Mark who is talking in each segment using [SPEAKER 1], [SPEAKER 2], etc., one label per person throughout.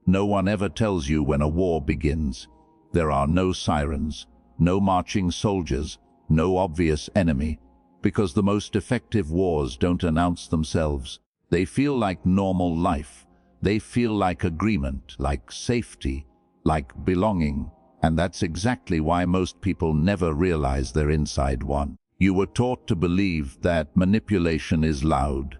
[SPEAKER 1] No one ever tells you when a war begins. There are no sirens, no marching soldiers, no obvious enemy, because the most effective wars don't announce themselves. They feel like normal life. They feel like agreement, like safety, like belonging. And that's exactly why most people never realize they're inside one. You were taught to believe that manipulation is loud,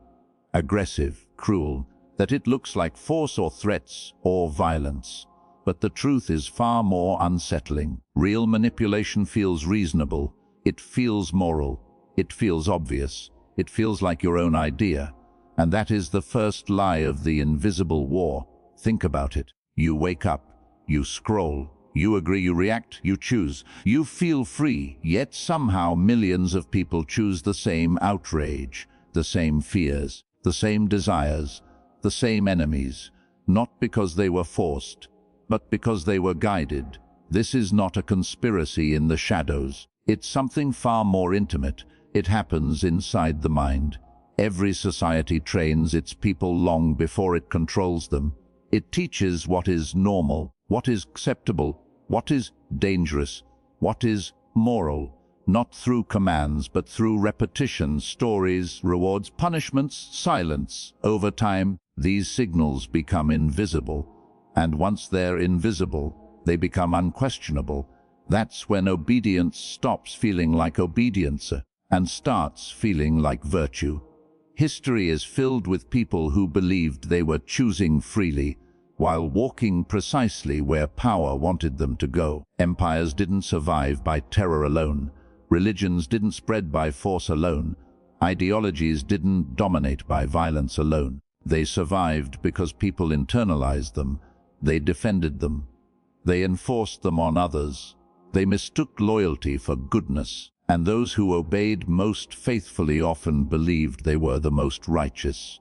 [SPEAKER 1] aggressive, cruel, that it looks like force or threats or violence. But the truth is far more unsettling. Real manipulation feels reasonable. It feels moral. It feels obvious. It feels like your own idea. And that is the first lie of the invisible war. Think about it. You wake up, you scroll, you agree, you react, you choose. You feel free, yet somehow millions of people choose the same outrage, the same fears, the same desires, the same enemies, not because they were forced, but because they were guided. This is not a conspiracy in the shadows. It's something far more intimate. It happens inside the mind. Every society trains its people long before it controls them. It teaches what is normal, what is acceptable, what is dangerous, what is moral, not through commands, but through repetition, stories, rewards, punishments, silence. Over time, these signals become invisible. And once they're invisible, they become unquestionable. That's when obedience stops feeling like obedience and starts feeling like virtue. History is filled with people who believed they were choosing freely, while walking precisely where power wanted them to go. Empires didn't survive by terror alone. Religions didn't spread by force alone. Ideologies didn't dominate by violence alone. They survived because people internalized them. They defended them. They enforced them on others. They mistook loyalty for goodness. And those who obeyed most faithfully often believed they were the most righteous.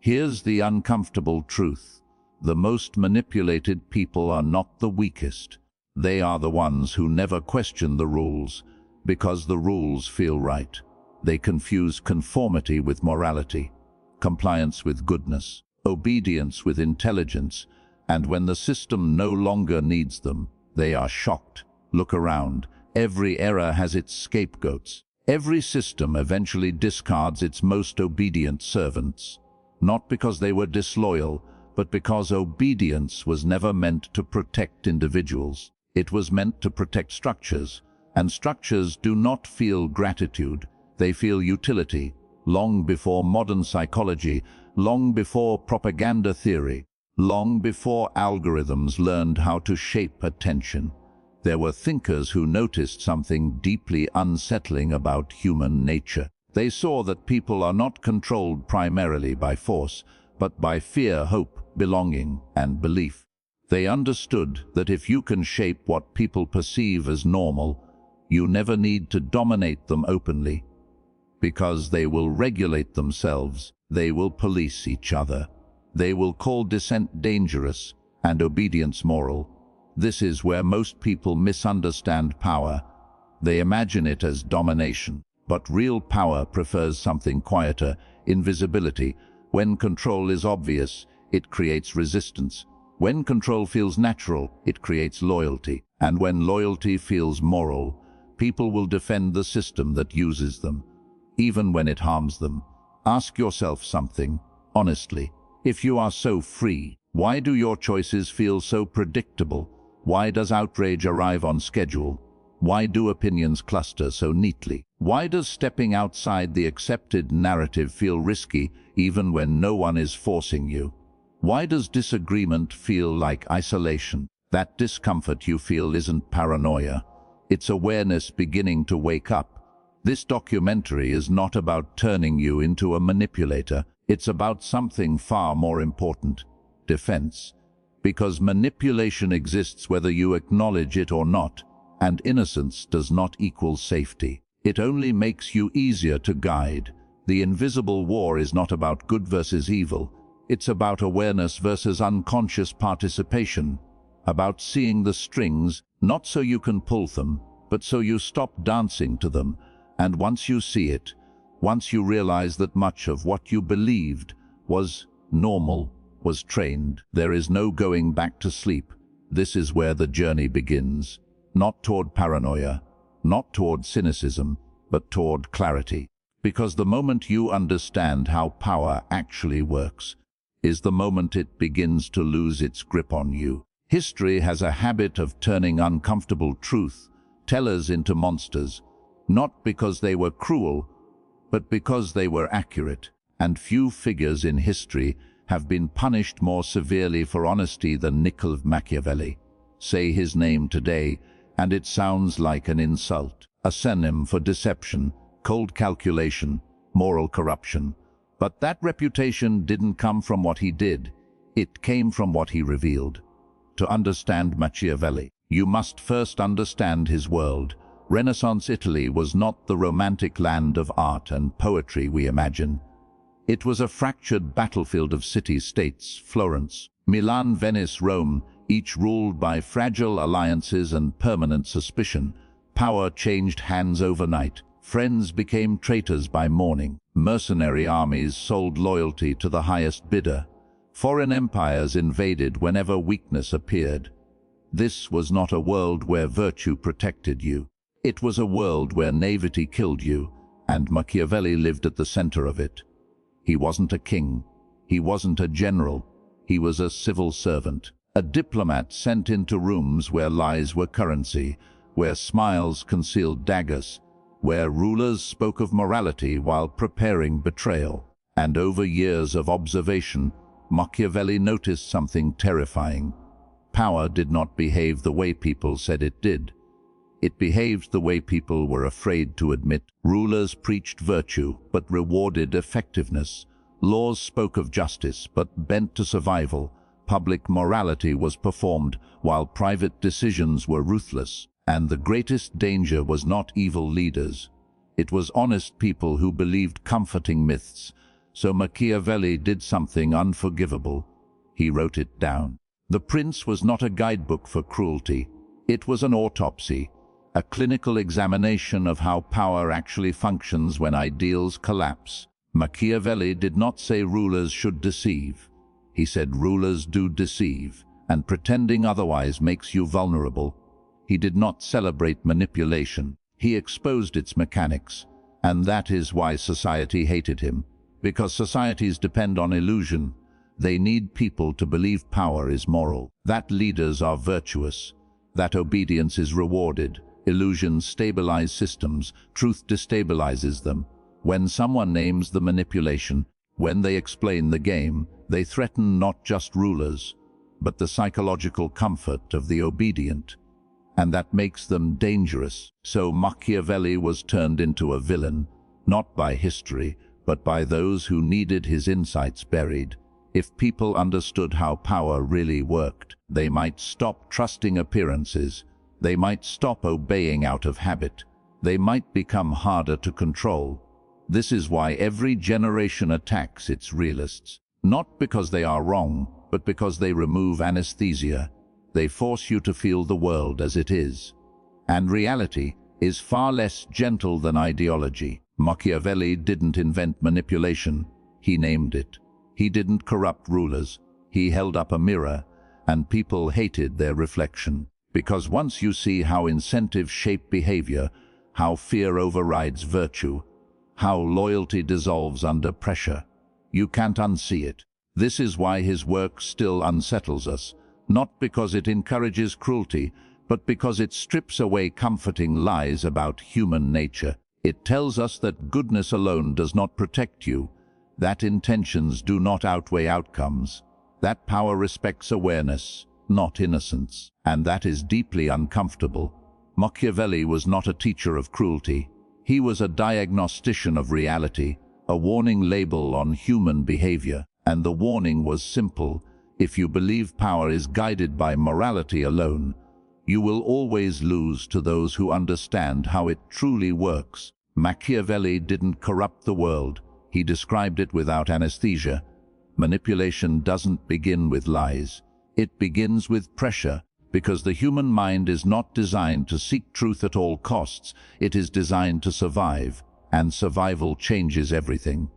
[SPEAKER 1] Here's the uncomfortable truth. The most manipulated people are not the weakest. They are the ones who never question the rules, because the rules feel right. They confuse conformity with morality, compliance with goodness, obedience with intelligence, and when the system no longer needs them, they are shocked. Look around. Every era has its scapegoats. Every system eventually discards its most obedient servants, not because they were disloyal, but because obedience was never meant to protect individuals. It was meant to protect structures, and structures do not feel gratitude, they feel utility. Long before modern psychology, long before propaganda theory, long before algorithms learned how to shape attention, there were thinkers who noticed something deeply unsettling about human nature. They saw that people are not controlled primarily by force, but by fear, hope, belonging, and belief. They understood that if you can shape what people perceive as normal, you never need to dominate them openly, because they will regulate themselves, they will police each other, they will call dissent dangerous and obedience moral. This is where most people misunderstand power. They imagine it as domination. But real power prefers something quieter, invisibility. When control is obvious, it creates resistance. When control feels natural, it creates loyalty. And when loyalty feels moral, people will defend the system that uses them, even when it harms them. Ask yourself something, honestly. If you are so free, why do your choices feel so predictable? Why does outrage arrive on schedule? Why do opinions cluster so neatly? Why does stepping outside the accepted narrative feel risky even when no one is forcing you? Why does disagreement feel like isolation? That discomfort you feel isn't paranoia. It's awareness beginning to wake up. This documentary is not about turning you into a manipulator. It's about something far more important: defense. Because manipulation exists whether you acknowledge it or not, and innocence does not equal safety. It only makes you easier to guide. The invisible war is not about good versus evil. It's about awareness versus unconscious participation, about seeing the strings, not so you can pull them, but so you stop dancing to them. And once you see it, once you realize that much of what you believed was normal, was trained. There is no going back to sleep. This is where the journey begins. Not toward paranoia, not toward cynicism, but toward clarity. Because the moment you understand how power actually works is the moment it begins to lose its grip on you. History has a habit of turning uncomfortable truth tellers into monsters, not because they were cruel, but because they were accurate. And few figures in history have been punished more severely for honesty than Machiavelli. Say his name today, and it sounds like an insult, a synonym for deception, cold calculation, moral corruption. But that reputation didn't come from what he did. It came from what he revealed. To understand Machiavelli, you must first understand his world. Renaissance Italy was not the romantic land of art and poetry we imagine. It was a fractured battlefield of city-states: Florence, Milan, Venice, Rome, each ruled by fragile alliances and permanent suspicion. Power changed hands overnight. Friends became traitors by morning. Mercenary armies sold loyalty to the highest bidder. Foreign empires invaded whenever weakness appeared. This was not a world where virtue protected you. It was a world where naivety killed you, and Machiavelli lived at the center of it. He wasn't a king. He wasn't a general. He was a civil servant, a diplomat sent into rooms where lies were currency, where smiles concealed daggers, where rulers spoke of morality while preparing betrayal. And over years of observation, Machiavelli noticed something terrifying. Power did not behave the way people said it did. It behaved the way people were afraid to admit. Rulers preached virtue, but rewarded effectiveness. Laws spoke of justice, but bent to survival. Public morality was performed, while private decisions were ruthless. And the greatest danger was not evil leaders. It was honest people who believed comforting myths. So Machiavelli did something unforgivable. He wrote it down. The Prince was not a guidebook for cruelty. It was an autopsy, a clinical examination of how power actually functions when ideals collapse. Machiavelli did not say rulers should deceive. He said rulers do deceive, and pretending otherwise makes you vulnerable. He did not celebrate manipulation. He exposed its mechanics, and that is why society hated him. Because societies depend on illusion. They need people to believe power is moral, that leaders are virtuous, that obedience is rewarded. Illusions stabilize systems, truth destabilizes them. When someone names the manipulation, when they explain the game, they threaten not just rulers, but the psychological comfort of the obedient. And that makes them dangerous. So Machiavelli was turned into a villain, not by history, but by those who needed his insights buried. If people understood how power really worked, they might stop trusting appearances. They might stop obeying out of habit. They might become harder to control. This is why every generation attacks its realists. Not because they are wrong, but because they remove anesthesia. They force you to feel the world as it is. And reality is far less gentle than ideology. Machiavelli didn't invent manipulation. He named it. He didn't corrupt rulers. He held up a mirror, and people hated their reflection. Because once you see how incentives shape behavior, how fear overrides virtue, how loyalty dissolves under pressure, you can't unsee it. This is why his work still unsettles us, not because it encourages cruelty, but because it strips away comforting lies about human nature. It tells us that goodness alone does not protect you, that intentions do not outweigh outcomes, that power respects awareness, not innocence, and that is deeply uncomfortable. Machiavelli was not a teacher of cruelty. He was a diagnostician of reality, a warning label on human behavior, and the warning was simple. If you believe power is guided by morality alone, you will always lose to those who understand how it truly works. Machiavelli didn't corrupt the world. He described it without anesthesia. Manipulation doesn't begin with lies. It begins with pressure, because the human mind is not designed to seek truth at all costs. It is designed to survive, and survival changes everything.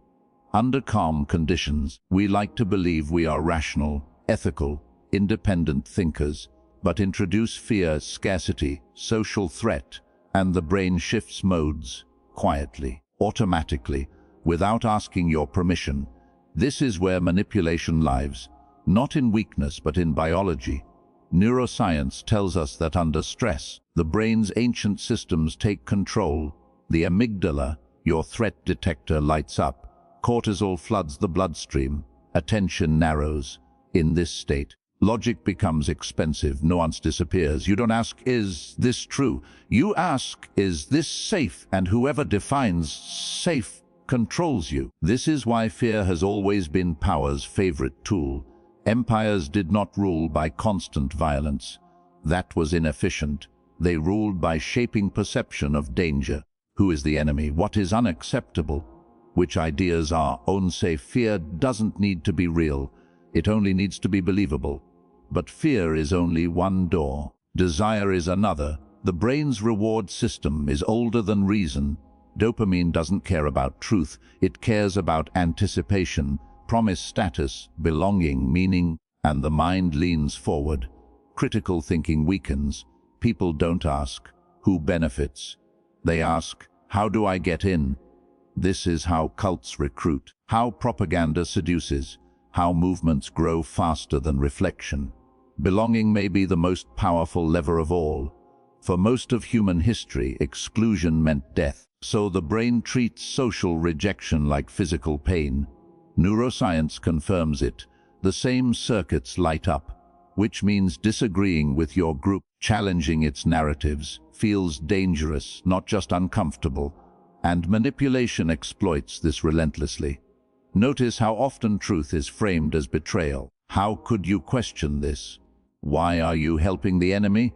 [SPEAKER 1] Under calm conditions, we like to believe we are rational, ethical, independent thinkers, but introduce fear, scarcity, social threat, and the brain shifts modes, quietly, automatically, without asking your permission. This is where manipulation lives, not in weakness but in biology. Neuroscience tells us that under stress, the brain's ancient systems take control. The amygdala, your threat detector, lights up. Cortisol floods the bloodstream. Attention narrows. In this state, logic becomes expensive, nuance disappears. You don't ask, is this true? You ask, is this safe? And whoever defines safe controls you. This is why fear has always been power's favorite tool. Empires did not rule by constant violence. That was inefficient. They ruled by shaping perception of danger. Who is the enemy? What is unacceptable? Which ideas are unsafe? Fear doesn't need to be real. It only needs to be believable. But fear is only one door. Desire is another. The brain's reward system is older than reason. Dopamine doesn't care about truth. It cares about anticipation, promise, status, belonging, meaning, and the mind leans forward. Critical thinking weakens. People don't ask, who benefits? They ask, how do I get in? This is how cults recruit, how propaganda seduces, how movements grow faster than reflection. Belonging may be the most powerful lever of all. For most of human history, exclusion meant death. So the brain treats social rejection like physical pain. Neuroscience confirms it. The same circuits light up, which means disagreeing with your group, challenging its narratives, feels dangerous, not just uncomfortable. And manipulation exploits this relentlessly. Notice how often truth is framed as betrayal. How could you question this? Why are you helping the enemy?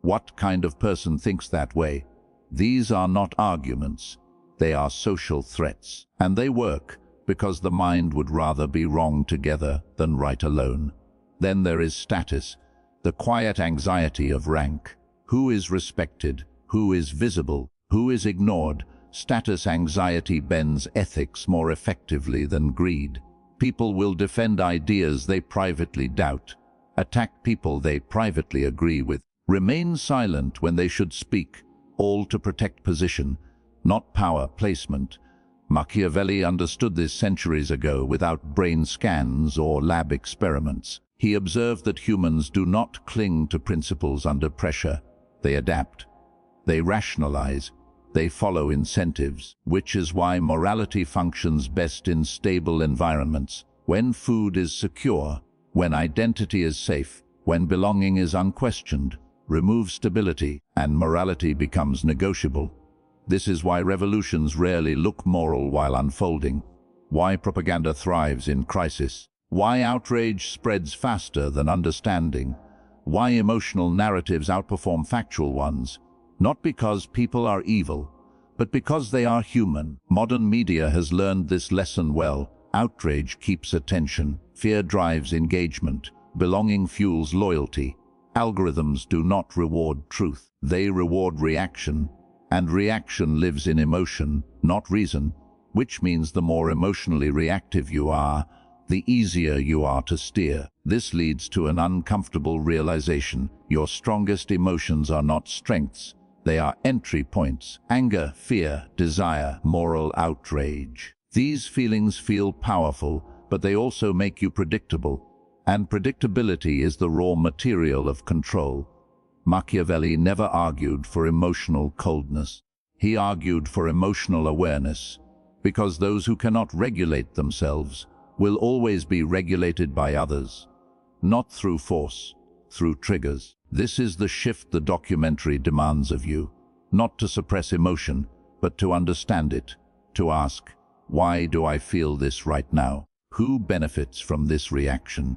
[SPEAKER 1] What kind of person thinks that way? These are not arguments. They are social threats. And they work because the mind would rather be wrong together than right alone. Then there is status, the quiet anxiety of rank. Who is respected? Who is visible? Who is ignored? Status anxiety bends ethics more effectively than greed. People will defend ideas they privately doubt, attack people they privately agree with, remain silent when they should speak, all to protect position, not power placement. Machiavelli understood this centuries ago without brain scans or lab experiments. He observed that humans do not cling to principles under pressure. They adapt. They rationalize. They follow incentives, which is why morality functions best in stable environments. When food is secure, when identity is safe, when belonging is unquestioned, remove stability and morality becomes negotiable. This is why revolutions rarely look moral while unfolding, why propaganda thrives in crisis, why outrage spreads faster than understanding, why emotional narratives outperform factual ones. Not because people are evil, but because they are human. Modern media has learned this lesson well. Outrage keeps attention, fear drives engagement, belonging fuels loyalty. Algorithms do not reward truth, they reward reaction, and reaction lives in emotion, not reason, which means the more emotionally reactive you are, the easier you are to steer. This leads to an uncomfortable realization. Your strongest emotions are not strengths, they are entry points. Anger, fear, desire, moral outrage. These feelings feel powerful, but they also make you predictable. And predictability is the raw material of control. Machiavelli never argued for emotional coldness. He argued for emotional awareness, because those who cannot regulate themselves will always be regulated by others. Not through force, through triggers. This is the shift the documentary demands of you. Not to suppress emotion, but to understand it. To ask, why do I feel this right now? Who benefits from this reaction?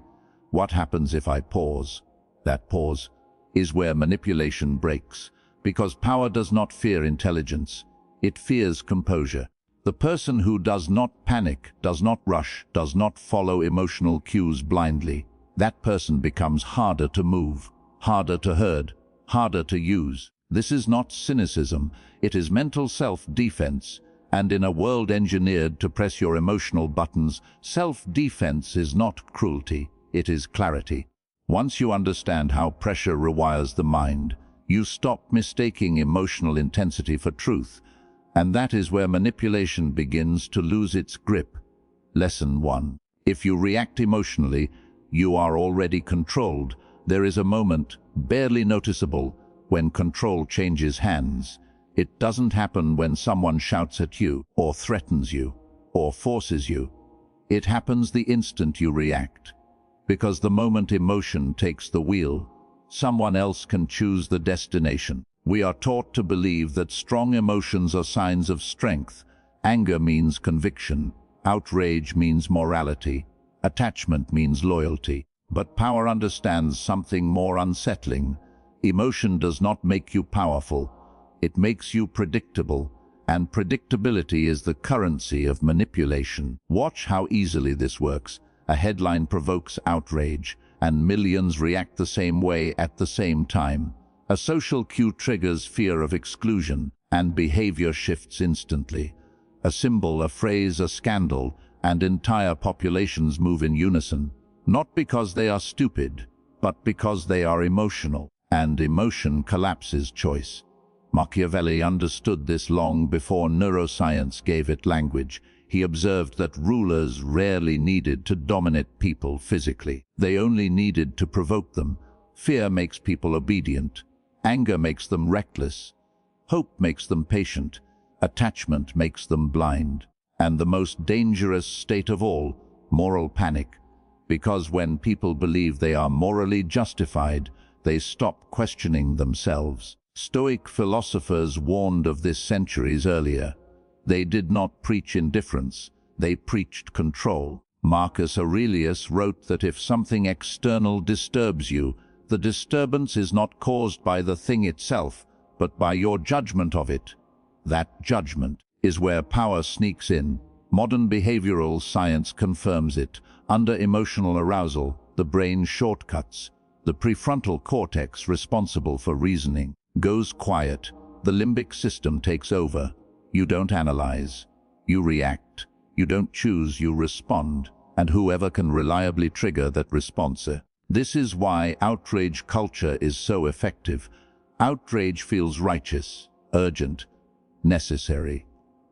[SPEAKER 1] What happens if I pause? That pause is where manipulation breaks, because power does not fear intelligence. It fears composure. The person who does not panic, does not rush, does not follow emotional cues blindly, that person becomes harder to move, harder to herd, harder to use. This is not cynicism, it is mental self-defense. And in a world engineered to press your emotional buttons, self-defense is not cruelty, it is clarity. Once you understand how pressure rewires the mind, you stop mistaking emotional intensity for truth, and that is where manipulation begins to lose its grip. Lesson 1. If you react emotionally, you are already controlled. There is a moment, barely noticeable, when control changes hands. It doesn't happen when someone shouts at you, or threatens you, or forces you. It happens the instant you react. Because the moment emotion takes the wheel, someone else can choose the destination. We are taught to believe that strong emotions are signs of strength. Anger means conviction. Outrage means morality. Attachment means loyalty. But power understands something more unsettling. Emotion does not make you powerful. It makes you predictable, and predictability is the currency of manipulation. Watch how easily this works. A headline provokes outrage, and millions react the same way at the same time. A social cue triggers fear of exclusion, and behavior shifts instantly. A symbol, a phrase, a scandal, and entire populations move in unison. Not because they are stupid, but because they are emotional, and emotion collapses choice. Machiavelli understood this long before neuroscience gave it language. He observed that rulers rarely needed to dominate people physically. They only needed to provoke them. Fear makes people obedient. Anger makes them reckless. Hope makes them patient. Attachment makes them blind. And the most dangerous state of all, moral panic. Because when people believe they are morally justified, they stop questioning themselves. Stoic philosophers warned of this centuries earlier. They did not preach indifference, they preached control. Marcus Aurelius wrote that if something external disturbs you, the disturbance is not caused by the thing itself, but by your judgment of it. That judgment is where power sneaks in. Modern behavioral science confirms it. Under emotional arousal, the brain shortcuts. The prefrontal cortex, responsible for reasoning, goes quiet. The limbic system takes over. You don't analyze, you react. You don't choose, you respond. And whoever can reliably trigger that response. This is why outrage culture is so effective. Outrage feels righteous, urgent, necessary.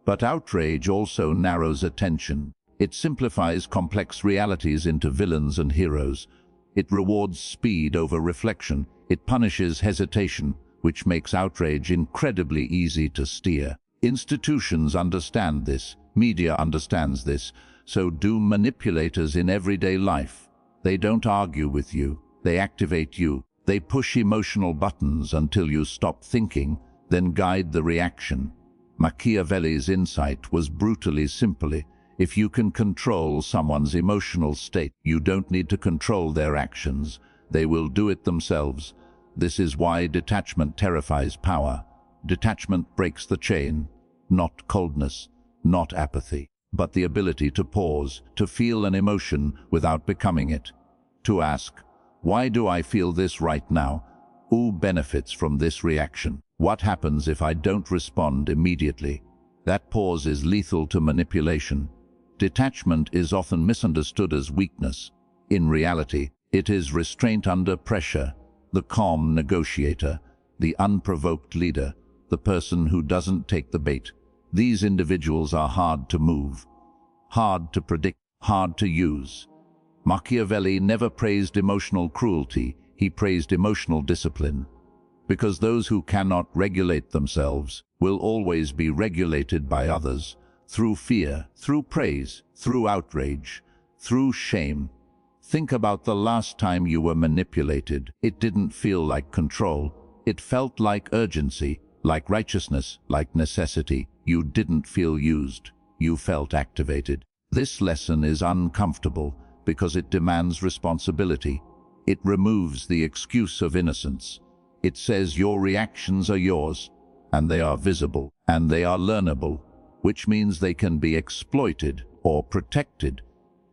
[SPEAKER 1] But outrage also narrows attention. It simplifies complex realities into villains and heroes. It rewards speed over reflection. It punishes hesitation, which makes outrage incredibly easy to steer. Institutions understand this. Media understands this. So do manipulators in everyday life. They don't argue with you. They activate you. They push emotional buttons until you stop thinking, then guide the reaction. Machiavelli's insight was brutally simple. If you can control someone's emotional state, you don't need to control their actions. They will do it themselves. This is why detachment terrifies power. Detachment breaks the chain. Not coldness, not apathy, but the ability to pause, to feel an emotion without becoming it. To ask, why do I feel this right now? Who benefits from this reaction? What happens if I don't respond immediately? That pause is lethal to manipulation. Detachment is often misunderstood as weakness. In reality, it is restraint under pressure, the calm negotiator, the unprovoked leader, the person who doesn't take the bait. These individuals are hard to move, hard to predict, hard to use. Machiavelli never praised emotional cruelty, he praised emotional discipline. Because those who cannot regulate themselves will always be regulated by others, through fear, through praise, through outrage, through shame. Think about the last time you were manipulated. It didn't feel like control. It felt like urgency, like righteousness, like necessity. You didn't feel used. You felt activated. This lesson is uncomfortable because it demands responsibility. It removes the excuse of innocence. It says your reactions are yours, and they are visible, and they are learnable, which means they can be exploited or protected.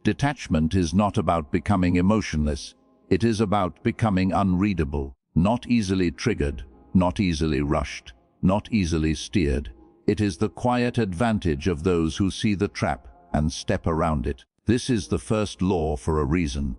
[SPEAKER 1] Detachment is not about becoming emotionless. It is about becoming unreadable, not easily triggered, not easily rushed, not easily steered. It is the quiet advantage of those who see the trap and step around it. This is the first law for a reason.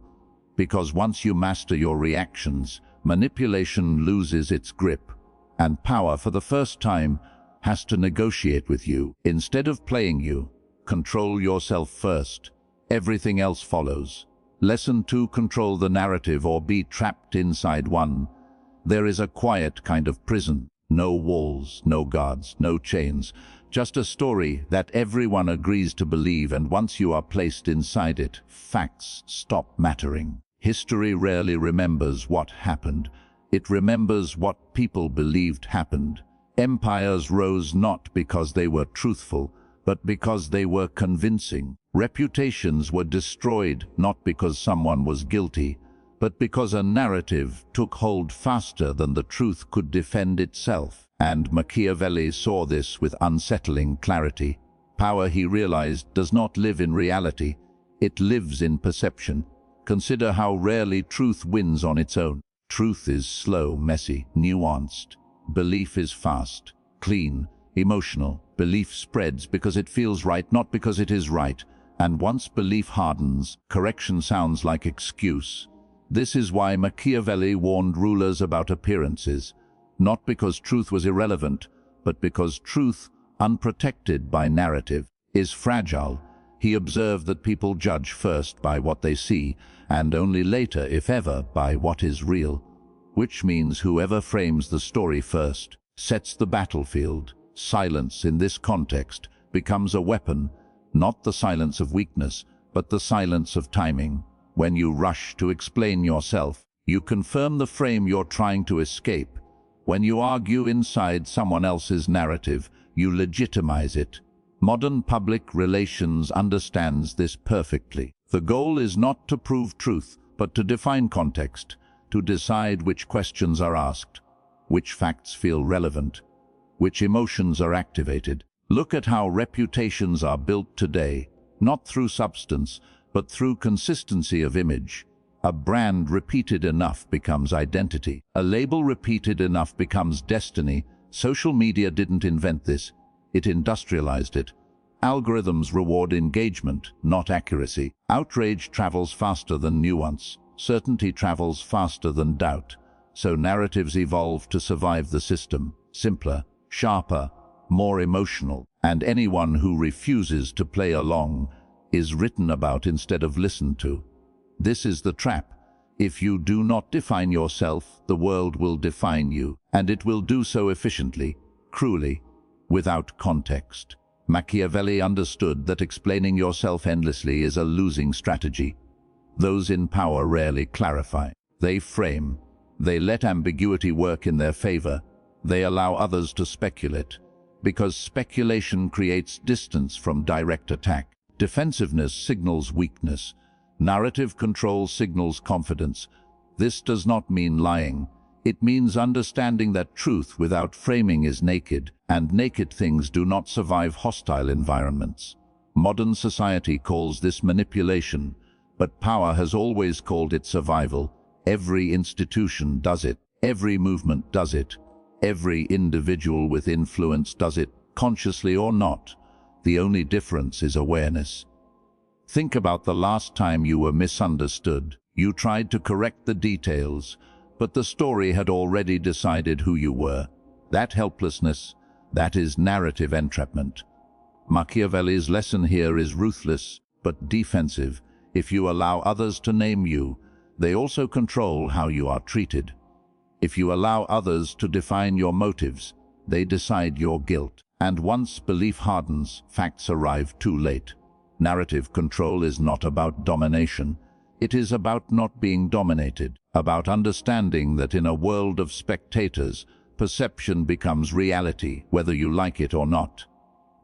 [SPEAKER 1] Because once you master your reactions, manipulation loses its grip, and power for the first time has to negotiate with you. Instead of playing you, control yourself first. Everything else follows. Lesson 2: control the narrative or be trapped inside one. There is a quiet kind of prison. No walls, no guards, no chains. Just a story that everyone agrees to believe, and once you are placed inside it, facts stop mattering. History rarely remembers what happened. It remembers what people believed happened. Empires rose not because they were truthful, but because they were convincing. Reputations were destroyed not because someone was guilty, but because a narrative took hold faster than the truth could defend itself. And Machiavelli saw this with unsettling clarity. Power, he realized, does not live in reality. It lives in perception. Consider how rarely truth wins on its own. Truth is slow, messy, nuanced. Belief is fast, clean, emotional. Belief spreads because it feels right, not because it is right. And once belief hardens, correction sounds like excuse. This is why Machiavelli warned rulers about appearances, not because truth was irrelevant, but because truth, unprotected by narrative, is fragile. He observed that people judge first by what they see, and only later, if ever, by what is real. Which means whoever frames the story first sets the battlefield. Silence in this context becomes a weapon, not the silence of weakness, but the silence of timing. When you rush to explain yourself, you confirm the frame you're trying to escape. When you argue inside someone else's narrative, you legitimize it. Modern public relations understands this perfectly. The goal is not to prove truth, but to define context, to decide which questions are asked, which facts feel relevant, which emotions are activated. Look at how reputations are built today, not through substance, but through consistency of image. A brand repeated enough becomes identity. A label repeated enough becomes destiny. Social media didn't invent this. It industrialized it. Algorithms reward engagement, not accuracy. Outrage travels faster than nuance. Certainty travels faster than doubt. So narratives evolve to survive the system. Simpler, sharper, more emotional. And anyone who refuses to play along is written about instead of listened to. This is the trap. If you do not define yourself, the world will define you, and it will do so efficiently, cruelly, without context. Machiavelli understood that explaining yourself endlessly is a losing strategy. Those in power rarely clarify. They frame. They let ambiguity work in their favor. They allow others to speculate, because speculation creates distance from direct attack. Defensiveness signals weakness. Narrative control signals confidence. This does not mean lying. It means understanding that truth without framing is naked, and naked things do not survive hostile environments. Modern society calls this manipulation, but power has always called it survival. Every institution does it. Every movement does it. Every individual with influence does it, consciously or not. The only difference is awareness. Think about the last time you were misunderstood. You tried to correct the details, but the story had already decided who you were. That helplessness, that is narrative entrapment. Machiavelli's lesson here is ruthless, but defensive. If you allow others to name you, they also control how you are treated. If you allow others to define your motives, they decide your guilt. And once belief hardens, facts arrive too late. Narrative control is not about domination. It is about not being dominated, about understanding that in a world of spectators, perception becomes reality, whether you like it or not.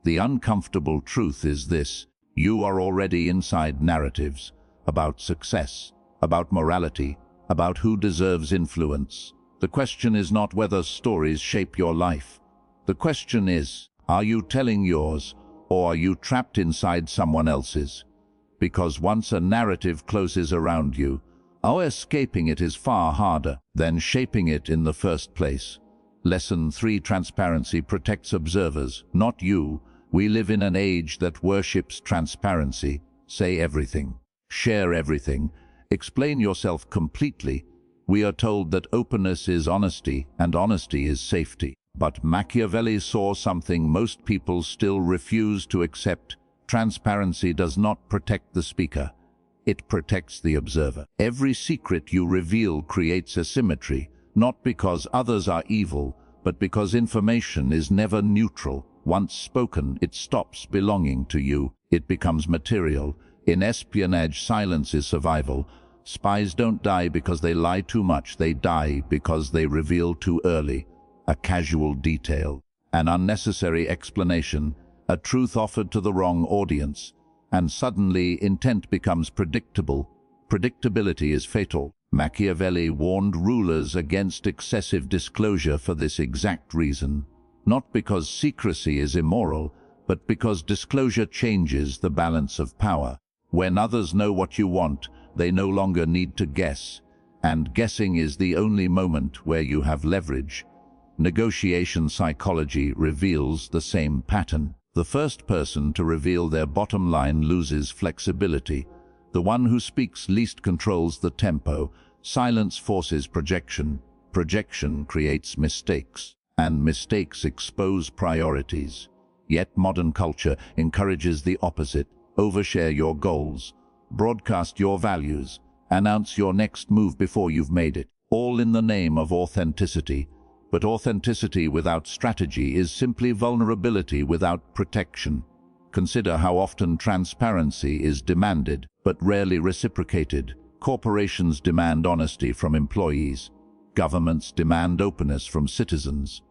[SPEAKER 1] The uncomfortable truth is this: you are already inside narratives, about success, about morality, about who deserves influence. The question is not whether stories shape your life. The question is, are you telling yours, or are you trapped inside someone else's? Because once a narrative closes around you, escaping it is far harder than shaping it in the first place. Lesson 3: Transparency protects observers, not you. We live in an age that worships transparency. Say everything. Share everything. Explain yourself completely. We are told that openness is honesty and honesty is safety. But Machiavelli saw something most people still refuse to accept. Transparency does not protect the speaker. It protects the observer. Every secret you reveal creates asymmetry, not because others are evil, but because information is never neutral. Once spoken, it stops belonging to you. It becomes material. In espionage, silence is survival. Spies don't die because they lie too much. They die because they reveal too early. A casual detail, an unnecessary explanation, a truth offered to the wrong audience, and suddenly intent becomes predictable. Predictability is fatal. Machiavelli warned rulers against excessive disclosure for this exact reason. Not because secrecy is immoral, but because disclosure changes the balance of power. When others know what you want, they no longer need to guess, and guessing is the only moment where you have leverage. Negotiation psychology reveals the same pattern. The first person to reveal their bottom line loses flexibility. The one who speaks least controls the tempo. Silence forces projection. Projection creates mistakes, and mistakes expose priorities. Yet modern culture encourages the opposite. Overshare your goals. Broadcast your values. Announce your next move before you've made it. All in the name of authenticity. But authenticity without strategy is simply vulnerability without protection. Consider how often transparency is demanded, but rarely reciprocated. Corporations demand honesty from employees. Governments demand openness from citizens.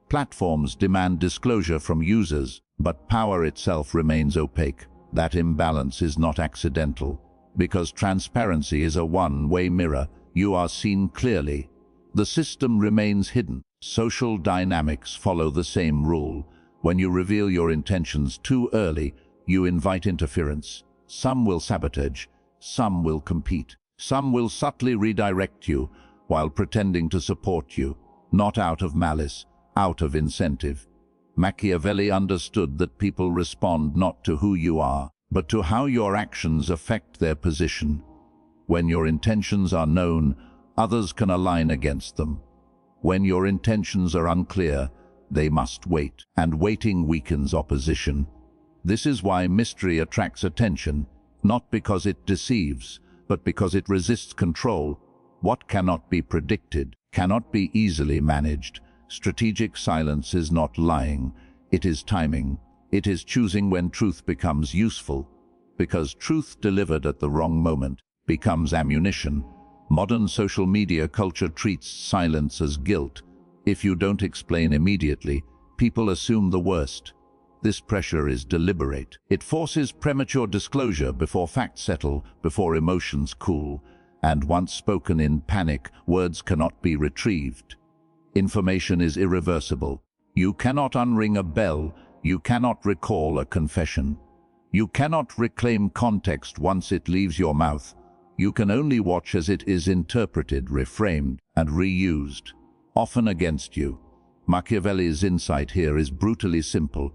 [SPEAKER 1] Platforms demand disclosure from users, but power itself remains opaque. That imbalance is not accidental. Because transparency is a one-way mirror, you are seen clearly. The system remains hidden. Social dynamics follow the same rule. When you reveal your intentions too early, you invite interference. Some will sabotage, some will compete, some will subtly redirect you while pretending to support you, not out of malice, out of incentive. Machiavelli understood that people respond not to who you are, but to how your actions affect their position. When your intentions are known, others can align against them. When your intentions are unclear, they must wait, and waiting weakens opposition. This is why mystery attracts attention, not because it deceives, but because it resists control. What cannot be predicted cannot be easily managed. Strategic silence is not lying, it is timing. It is choosing when truth becomes useful, because truth delivered at the wrong moment becomes ammunition. Modern social media culture treats silence as guilt. If you don't explain immediately, people assume the worst. This pressure is deliberate. It forces premature disclosure before facts settle, before emotions cool, and once spoken in panic, words cannot be retrieved. Information is irreversible. You cannot unring a bell, you cannot recall a confession. You cannot reclaim context once it leaves your mouth. You can only watch as it is interpreted, reframed, and reused, often against you. Machiavelli's insight here is brutally simple.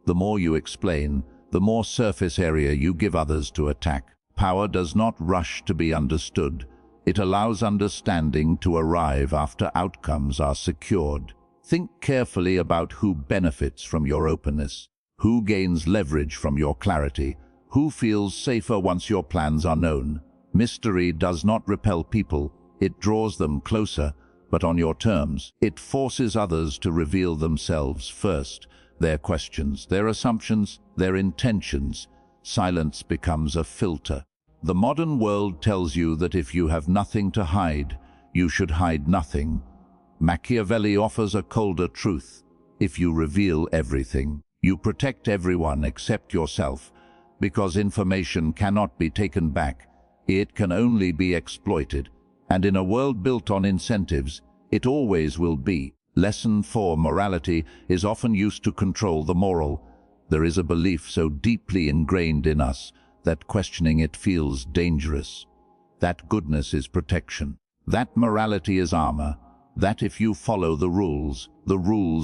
[SPEAKER 1] The more you explain, the more surface area you give others to attack. Power does not rush to be understood. It allows understanding to arrive after outcomes are secured. Think carefully about who benefits from your openness, who gains leverage from your clarity, who feels safer once your plans are known. Mystery does not repel people, it draws them closer, but on your terms. It forces others to reveal themselves first, their questions, their assumptions, their intentions. Silence becomes a filter. The modern world tells you that if you have nothing to hide, you should hide nothing. Machiavelli offers a colder truth. If you reveal everything, you protect everyone except yourself, because information cannot be taken back. It can only be exploited, and in a world built on incentives, it always will be. Lesson 4: morality is often used to control the moral. There is a belief so deeply ingrained in us that questioning it feels dangerous. That goodness is protection. That morality is armor. that if you follow the rules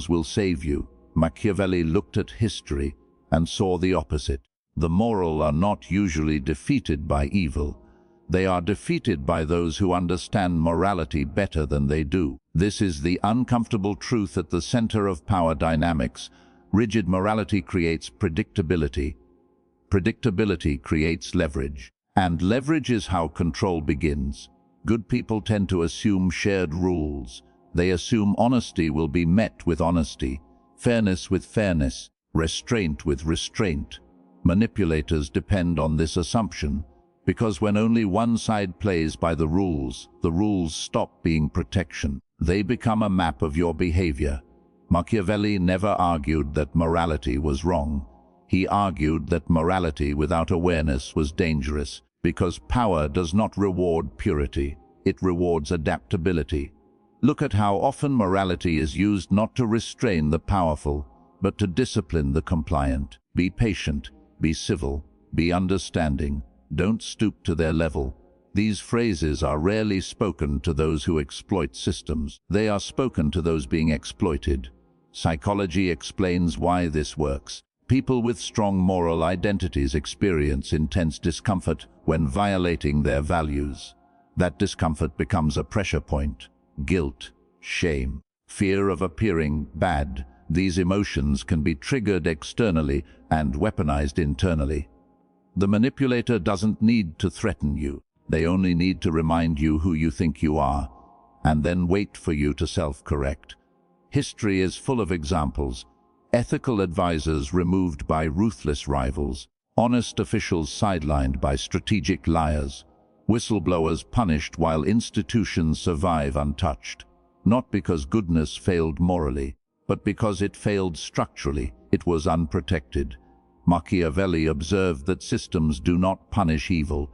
[SPEAKER 1] will save you. Machiavelli looked at history and saw the opposite. The moral are not usually defeated by evil. They are defeated by those who understand morality better than they do. This is the uncomfortable truth at the center of power dynamics. Rigid morality creates predictability. Predictability creates leverage. And leverage is how control begins. Good people tend to assume shared rules. They assume honesty will be met with honesty, fairness with fairness, restraint with restraint. Manipulators depend on this assumption, because when only one side plays by the rules stop being protection. They become a map of your behavior. Machiavelli never argued that morality was wrong. He argued that morality without awareness was dangerous, because power does not reward purity, it rewards adaptability. Look at how often morality is used not to restrain the powerful, but to discipline the compliant. Be patient, be civil, be understanding, don't stoop to their level. These phrases are rarely spoken to those who exploit systems. They are spoken to those being exploited. Psychology explains why this works. People with strong moral identities experience intense discomfort when violating their values. That discomfort becomes a pressure point. Guilt, shame, fear of appearing bad. These emotions can be triggered externally and weaponized internally. The manipulator doesn't need to threaten you. They only need to remind you who you think you are, and then wait for you to self-correct. History is full of examples. Ethical advisors removed by ruthless rivals, honest officials sidelined by strategic liars, whistleblowers punished while institutions survive untouched. Not because goodness failed morally, but because it failed structurally. It was unprotected. Machiavelli observed that systems do not punish evil.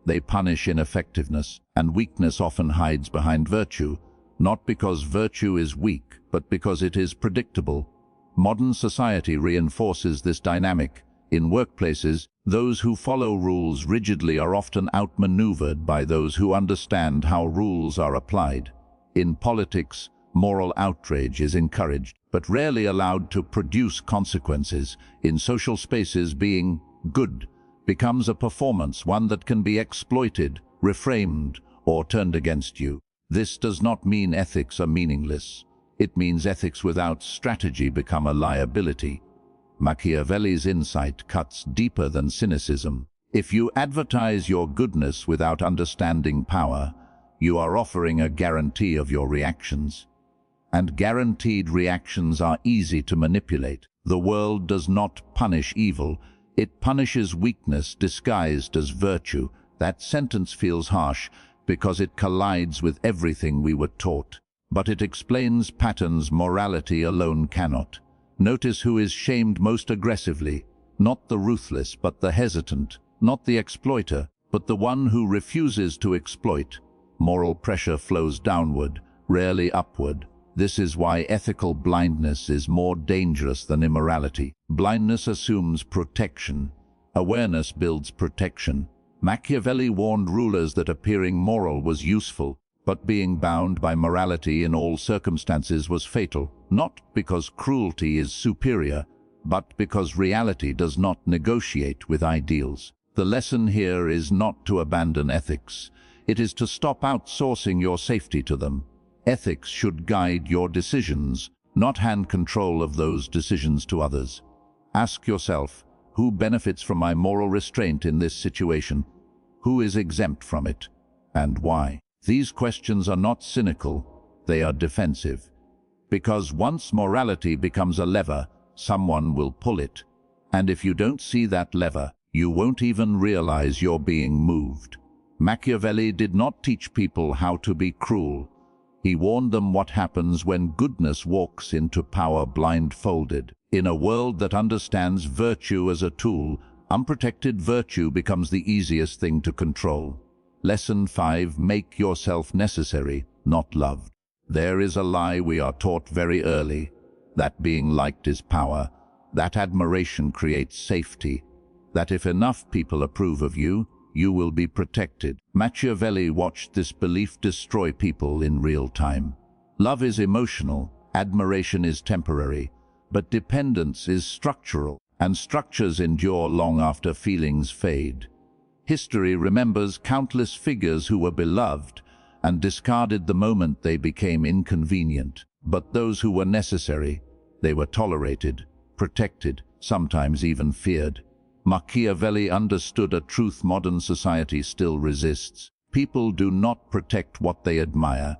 [SPEAKER 1] They punish ineffectiveness, and weakness often hides behind virtue, not because virtue is weak, but because it is predictable. Modern society reinforces this dynamic. In workplaces, those who follow rules rigidly are often outmaneuvered by those who understand how rules are applied. In politics, moral outrage is encouraged, but rarely allowed to produce consequences. In social spaces, being good becomes a performance, one that can be exploited, reframed, or turned against you. This does not mean ethics are meaningless. It means ethics without strategy become a liability. Machiavelli's insight cuts deeper than cynicism. If you advertise your goodness without understanding power, you are offering a guarantee of your reactions. And guaranteed reactions are easy to manipulate. The world does not punish evil, it punishes weakness disguised as virtue. That sentence feels harsh because it collides with everything we were taught. But it explains patterns morality alone cannot. Notice who is shamed most aggressively, not the ruthless but the hesitant, not the exploiter, but the one who refuses to exploit. Moral pressure flows downward, rarely upward. This is why ethical blindness is more dangerous than immorality. Blindness assumes protection. Awareness builds protection. Machiavelli warned rulers that appearing moral was useful, but being bound by morality in all circumstances was fatal, not because cruelty is superior, but because reality does not negotiate with ideals. The lesson here is not to abandon ethics. It is to stop outsourcing your safety to them. Ethics should guide your decisions, not hand control of those decisions to others. Ask yourself, who benefits from my moral restraint in this situation? Who is exempt from it? And why? These questions are not cynical, they are defensive. Because once morality becomes a lever, someone will pull it. And if you don't see that lever, you won't even realize you're being moved. Machiavelli did not teach people how to be cruel. He warned them what happens when goodness walks into power blindfolded. In a world that understands virtue as a tool, unprotected virtue becomes the easiest thing to control. Lesson 5. Make yourself necessary, not loved. There is a lie we are taught very early, that being liked is power, that admiration creates safety, that if enough people approve of you, you will be protected. Machiavelli watched this belief destroy people in real time. Love is emotional, admiration is temporary, but dependence is structural, and structures endure long after feelings fade. History remembers countless figures who were beloved and discarded the moment they became inconvenient. But those who were necessary, they were tolerated, protected, sometimes even feared. Machiavelli understood a truth modern society still resists. People do not protect what they admire,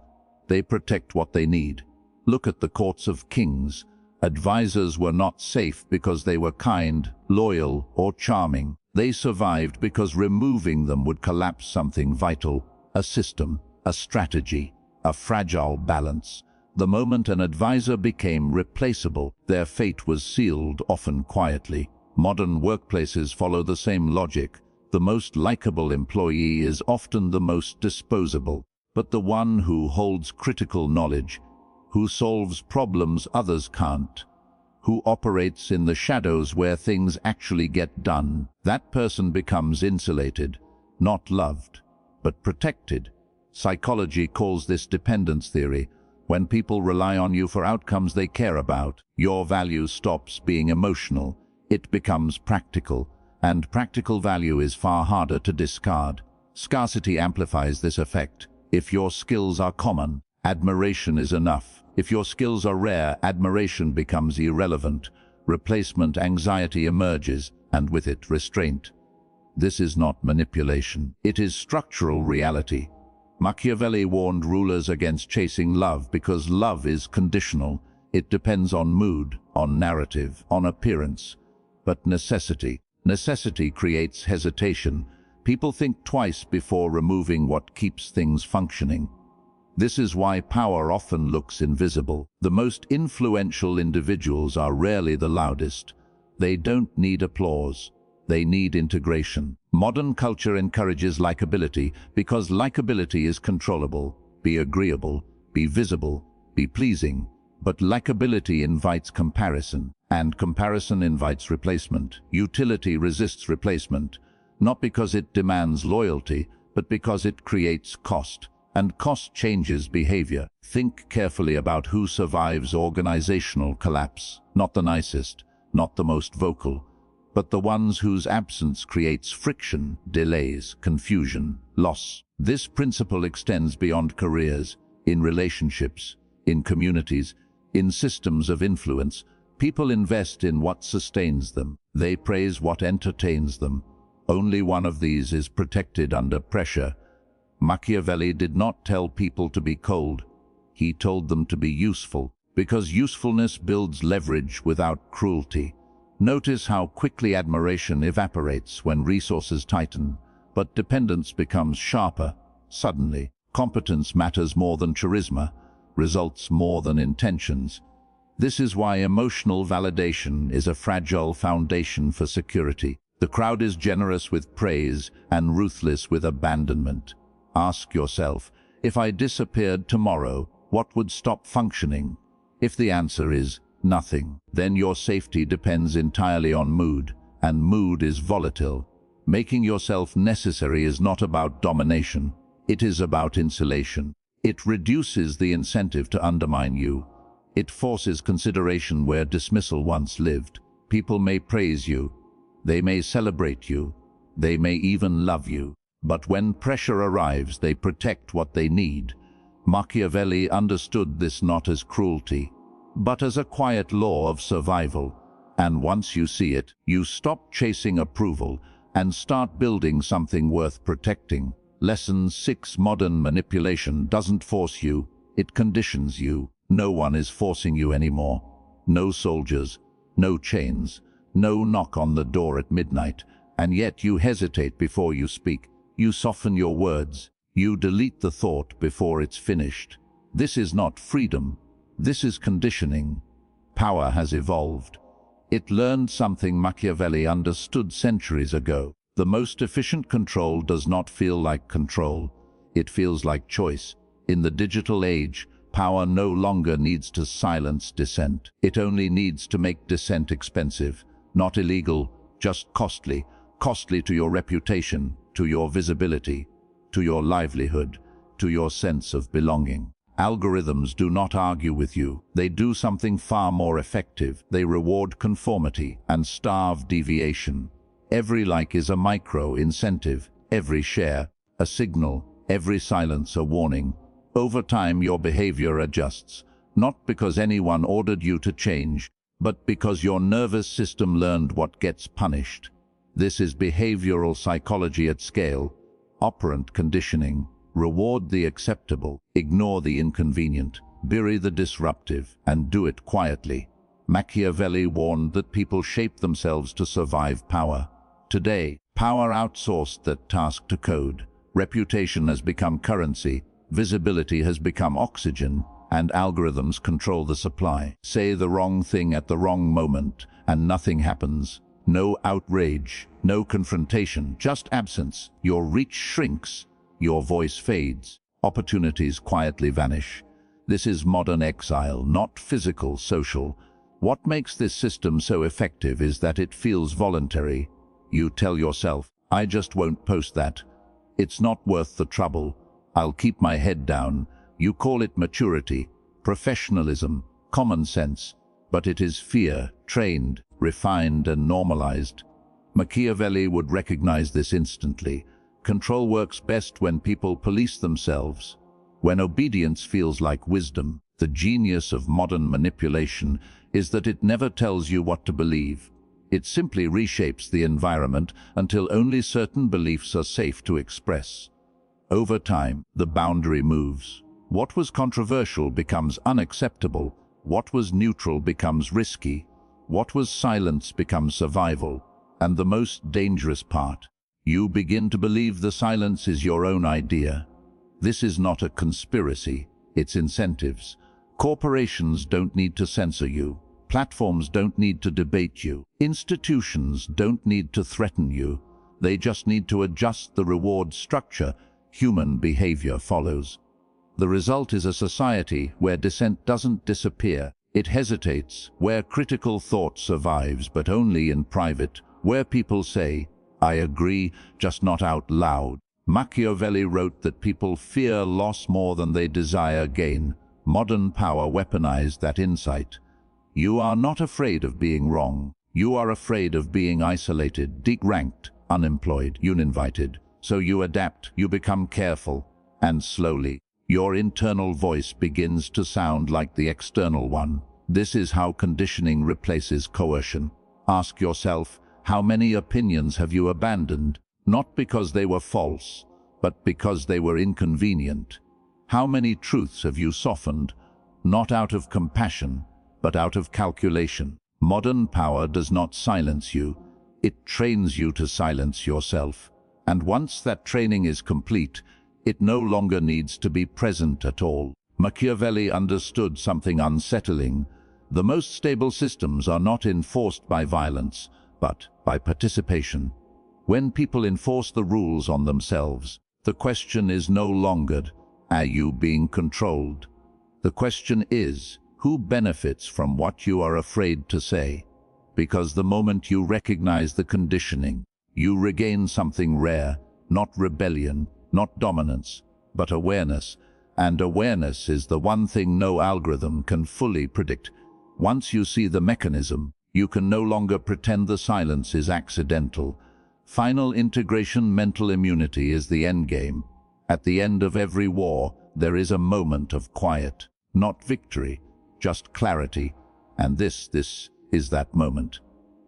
[SPEAKER 1] they protect what they need. Look at the courts of kings. Advisors were not safe because they were kind, loyal, or charming. They survived because removing them would collapse something vital, a system, a strategy, a fragile balance. The moment an advisor became replaceable, their fate was sealed, often quietly. Modern workplaces follow the same logic. The most likable employee is often the most disposable, but the one who holds critical knowledge, who solves problems others can't, who operates in the shadows where things actually get done, that person becomes insulated, not loved, but protected. Psychology calls this dependence theory. When people rely on you for outcomes they care about, your value stops being emotional. It becomes practical, and practical value is far harder to discard. Scarcity amplifies this effect. If your skills are common, admiration is enough. If your skills are rare, admiration becomes irrelevant. Replacement anxiety emerges, and with it restraint. This is not manipulation. It is structural reality. Machiavelli warned rulers against chasing love because love is conditional. It depends on mood, on narrative, on appearance. But necessity creates hesitation. People think twice before removing what keeps things functioning. This is why power often looks invisible. The most influential individuals are rarely the loudest. They don't need applause. They need integration. Modern culture encourages likability because likability is controllable. Be agreeable, be visible, be pleasing. But likability invites comparison, and comparison invites replacement. Utility resists replacement, not because it demands loyalty, but because it creates cost. And cost changes behavior. Think carefully about who survives organizational collapse. Not the nicest, not the most vocal, but the ones whose absence creates friction, delays, confusion, loss. This principle extends beyond careers, in relationships, in communities, in systems of influence. People invest in what sustains them. They praise what entertains them. Only one of these is protected under pressure. Machiavelli did not tell people to be cold. He told them to be useful, because usefulness builds leverage without cruelty. Notice how quickly admiration evaporates when resources tighten, but dependence becomes sharper. Suddenly, competence matters more than charisma, results more than intentions. This is why emotional validation is a fragile foundation for security. The crowd is generous with praise and ruthless with abandonment. Ask yourself, if I disappeared tomorrow, what would stop functioning? If the answer is nothing, then your safety depends entirely on mood, and mood is volatile. Making yourself necessary is not about domination. It is about insulation. It reduces the incentive to undermine you. It forces consideration where dismissal once lived. People may praise you. They may celebrate you. They may even love you. But when pressure arrives, they protect what they need. Machiavelli understood this not as cruelty, but as a quiet law of survival. And once you see it, you stop chasing approval and start building something worth protecting. Lesson 6: Modern manipulation doesn't force you, it conditions you. No one is forcing you anymore. No soldiers, no chains, no knock on the door at midnight, and yet you hesitate before you speak. You soften your words. You delete the thought before it's finished. This is not freedom. This is conditioning. Power has evolved. It learned something Machiavelli understood centuries ago. The most efficient control does not feel like control. It feels like choice. In the digital age, power no longer needs to silence dissent. It only needs to make dissent expensive, not illegal, just costly. Costly to your reputation, to your visibility, to your livelihood, to your sense of belonging. Algorithms do not argue with you. They do something far more effective. They reward conformity and starve deviation. Every like is a micro-incentive, every share a signal, every silence a warning. Over time, your behavior adjusts, not because anyone ordered you to change, but because your nervous system learned what gets punished. This is behavioral psychology at scale. Operant conditioning. Reward the acceptable, ignore the inconvenient, bury the disruptive, and do it quietly. Machiavelli warned that people shape themselves to survive power. Today, power outsourced that task to code. Reputation has become currency, visibility has become oxygen, and algorithms control the supply. Say the wrong thing at the wrong moment, and nothing happens. No outrage, no confrontation, just absence. Your reach shrinks. Your voice fades. Opportunities quietly vanish. This is modern exile, not physical, social. What makes this system so effective is that it feels voluntary. You tell yourself, I just won't post that. It's not worth the trouble. I'll keep my head down. You call it maturity, professionalism, common sense, but it is fear, trained, refined, and normalized. Machiavelli would recognize this instantly. Control works best when people police themselves. When obedience feels like wisdom, the genius of modern manipulation is that it never tells you what to believe. It simply reshapes the environment until only certain beliefs are safe to express. Over time, the boundary moves. What was controversial becomes unacceptable. What was neutral becomes risky. What was silence becomes survival. And the most dangerous part, you begin to believe the silence is your own idea. This is not a conspiracy, it's incentives. Corporations don't need to censor you. Platforms don't need to debate you. Institutions don't need to threaten you. They just need to adjust the reward structure. Human behavior follows. The result is a society where dissent doesn't disappear. It hesitates, where critical thought survives, but only in private, where people say, I agree, just not out loud. Machiavelli wrote that people fear loss more than they desire gain. Modern power weaponized that insight. You are not afraid of being wrong. You are afraid of being isolated, deranked, unemployed, uninvited. So you adapt, you become careful, and slowly, your internal voice begins to sound like the external one. This is how conditioning replaces coercion. Ask yourself, how many opinions have you abandoned, not because they were false, but because they were inconvenient? How many truths have you softened, not out of compassion, but out of calculation? Modern power does not silence you, it trains you to silence yourself. And once that training is complete, it no longer needs to be present at all. Machiavelli understood something unsettling. The most stable systems are not enforced by violence, but by participation. When people enforce the rules on themselves, the question is no longer, are you being controlled? The question is, who benefits from what you are afraid to say? Because the moment you recognize the conditioning, you regain something rare, not rebellion, not dominance, but awareness. And awareness is the one thing no algorithm can fully predict. Once you see the mechanism, you can no longer pretend the silence is accidental. Final integration mental immunity is the endgame. At the end of every war, there is a moment of quiet, not victory, just clarity. And this is that moment.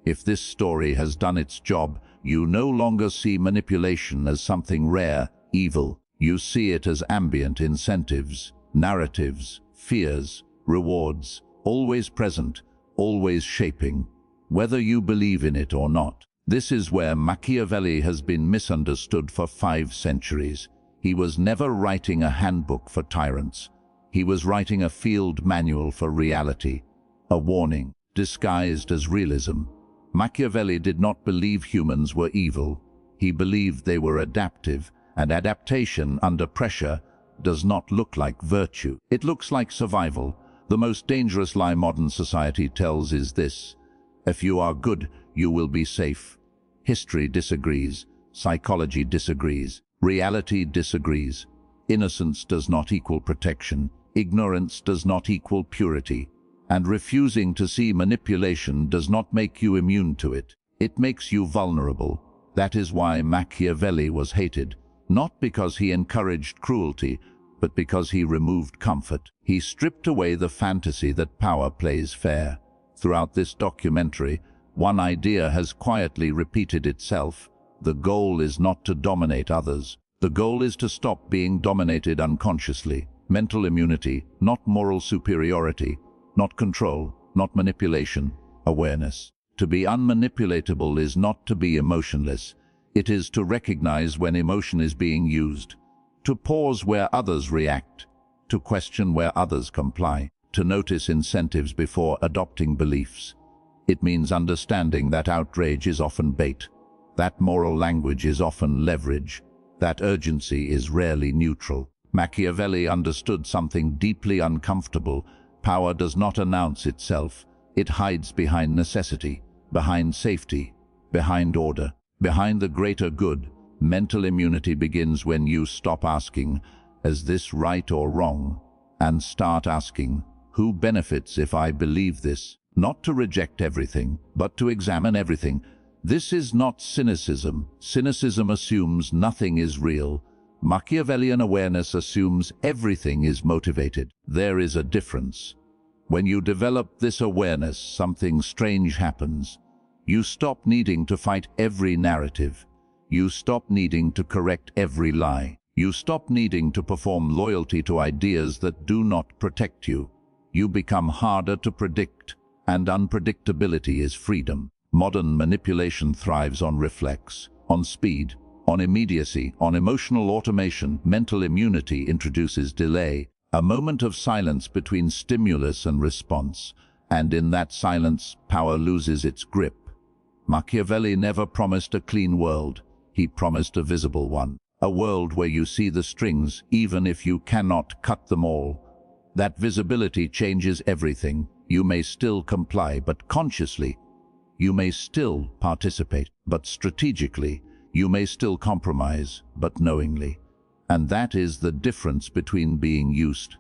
[SPEAKER 1] If this story has done its job, you no longer see manipulation as something rare, evil. You see it as ambient incentives, narratives, fears, rewards, always present, always shaping, whether you believe in it or not. This is where Machiavelli has been misunderstood for 5 centuries. He was never writing a handbook for tyrants. He was writing a field manual for reality, a warning disguised as realism. Machiavelli did not believe humans were evil. He believed they were adaptive, and adaptation under pressure does not look like virtue. It looks like survival. The most dangerous lie modern society tells is this: if you are good, you will be safe. History disagrees. Psychology disagrees. Reality disagrees. Innocence does not equal protection. Ignorance does not equal purity, and refusing to see manipulation does not make you immune to it. It makes you vulnerable. That is why Machiavelli was hated, not because he encouraged cruelty, but because he removed comfort. He stripped away the fantasy that power plays fair. Throughout this documentary, one idea has quietly repeated itself. The goal is not to dominate others. The goal is to stop being dominated unconsciously. Mental immunity, not moral superiority, not control, not manipulation, awareness. To be unmanipulatable is not to be emotionless. It is to recognize when emotion is being used, to pause where others react, to question where others comply, to notice incentives before adopting beliefs. It means understanding that outrage is often bait, that moral language is often leverage, that urgency is rarely neutral. Machiavelli understood something deeply uncomfortable. Power does not announce itself. It hides behind necessity, behind safety, behind order, behind the greater good. Mental immunity begins when you stop asking, "Is this right or wrong?" and start asking, "Who benefits if I believe this?" Not to reject everything, but to examine everything. This is not cynicism. Cynicism assumes nothing is real. Machiavellian awareness assumes everything is motivated. There is a difference. When you develop this awareness, something strange happens. You stop needing to fight every narrative. You stop needing to correct every lie. You stop needing to perform loyalty to ideas that do not protect you. You become harder to predict, and unpredictability is freedom. Modern manipulation thrives on reflex, on speed, on immediacy, on emotional automation. Mental immunity introduces delay, a moment of silence between stimulus and response, and in that silence, power loses its grip. Machiavelli never promised a clean world. He promised a visible one, a world where you see the strings even if you cannot cut them all. That visibility changes everything. You may still comply, but consciously. You may still participate, but strategically. You may still compromise, but knowingly. And that is the difference between being used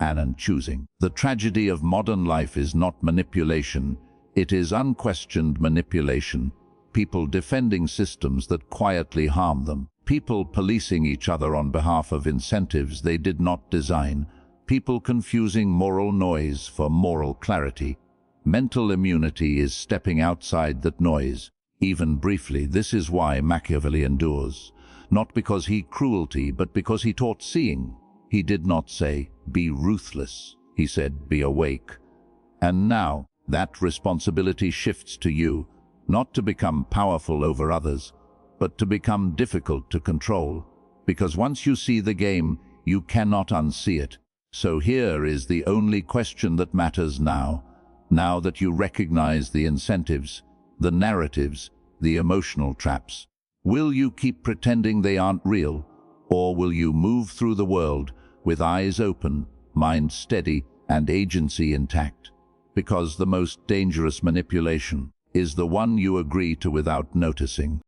[SPEAKER 1] and choosing. The tragedy of modern life is not manipulation. It is unquestioned manipulation. People defending systems that quietly harm them. People policing each other on behalf of incentives they did not design. People confusing moral noise for moral clarity. Mental immunity is stepping outside that noise. Even briefly, this is why Machiavelli endures. Not because he cruelty, but because he taught seeing. He did not say, "Be ruthless." He said, "Be awake." And now, that responsibility shifts to you, not to become powerful over others, but to become difficult to control. Because once you see the game, you cannot unsee it. So here is the only question that matters now. Now that you recognize the incentives, the narratives, the emotional traps. Will you keep pretending they aren't real, or will you move through the world with eyes open, mind steady, and agency intact? Because the most dangerous manipulation is the one you agree to without noticing.